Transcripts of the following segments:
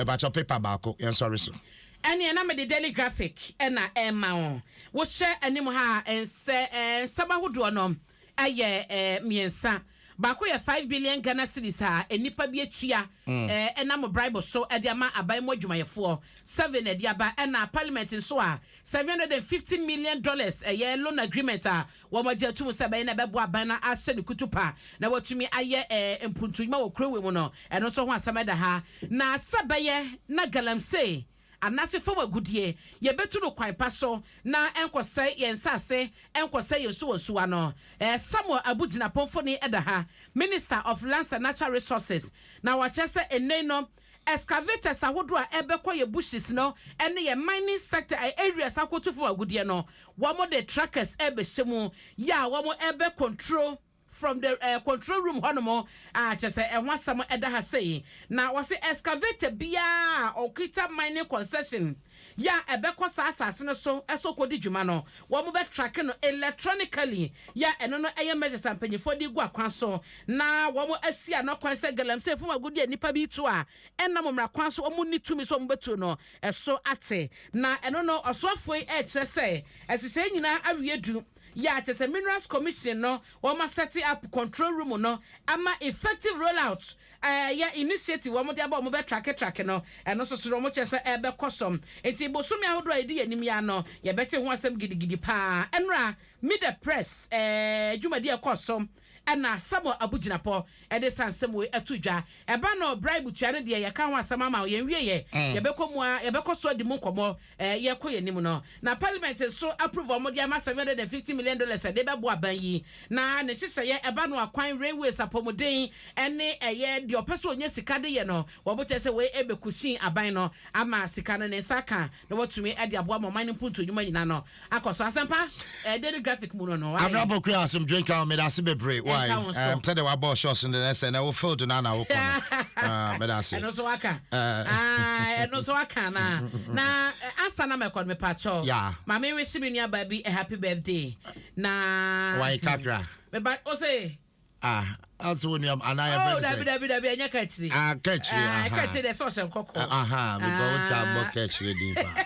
ba cho paper baako yen sorry so ene na me the Daily Graphic na ema won wo share anim ha ense sabahodo no aye miensa Bako ya 5 billion Ghana cedis ha enipa bi atua ena mo bribe so e dia ma aban mo adwumayefo 7 e dia ba ena parliament so a $750 million ye loan agreement a wo mo dia tum se be na bebo aban na ase ne kutupa na watumi aye mpuntuma wo krowe mu no eno so ho asameda ha na sabeye na galamsey anase fo agudie ye betu no kwan paso na enkosai ye nsase enkosai ye suwa no Samuel Abudina Pomfoni edaha Minister of Lands and Natural Resources na wachese eneno excavators ahodo a ebekọ ye bushes no ene ye mining sector areas akoto fo agudie no wo mo the trackers ebeshemu ya wo mo ebe control from the control room honomo chese enwasam edaha say na wase excavator bia okita mining concession ya ebekọ asase no so esokodi dwuma no wo mo be track no electronically ya eno no eye measures ampanyefo di gu akwan so na wo mo asia no kwan se galamsey fo magudi nipa bi to a enam mra kwan so omu ni tumi so mo betu no eso ate na eno no osofo e kire se esise nyina awedu ya chese Minerals Commission no woma set up control room no ama effective rollout ya initiative womo dia ba mo be track no eno so so mo chese ebe kosom enti bosumi ahodo edi anim ya no ye bete ho asem gidigidi pa enra mid the press dwumadi ekosom ana Samuel Abudina po ede sansem we atudwa eba no bribe tuane de ye ka ho asem ama ye wie ye ye bekomu ye bekoso di mu nkomo ye koye nim no na parliament so approve omo dia ma $750 million de bebo aban yi na ne hihye ye eba no akwan railways apomoden ene ye de opeso onye sika de ye no wo bote se we ebekusin aban no ama sika no ne saka na watumi ede abo ama mining punto nyuma nyina no akoso asempa Daily Graphic mu no Abrabo ku asem drink am me da se bebre why play the wabo shots in the next and I will fill to nana wo kono me da se eno so aka eno so aka na ansa na me kon me pacho ma me wish me nua baby a happy birthday na why kakra me ba o say also when you anaya dabi anya kachiri kachiri the social kokko me go ta kachiri di pa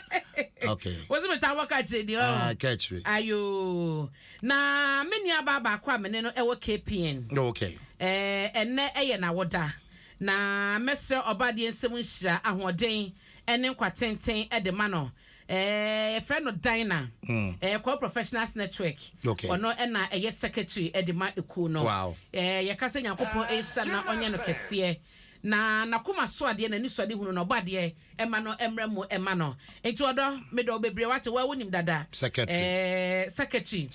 okay was it ta wakachi di kachiri ayo na menua baba kwa mene no ewo KPN okay enne eye na woda na mese obade ensem nhira ahoden ene kwatenten ede ma no friend no Dina professionals network ono ena eye secretary ede ma eku no wow ye kase nyankopon ehia na onye no kese na nakoma so ade na ni so ade hunu no bade ema no emremu ema no enti odo me do bebre wate wa wonim dada secretary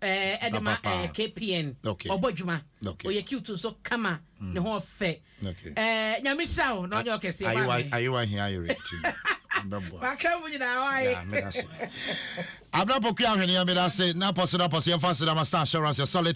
edema KPN obodwuma oye cute so kama ne ho fe nyamishaw no onye okese ba ayi here you ready Baka mu nyina wai ya me da se abra poku ahwene ya me da se na poso da poso ya fa se da master assurance solid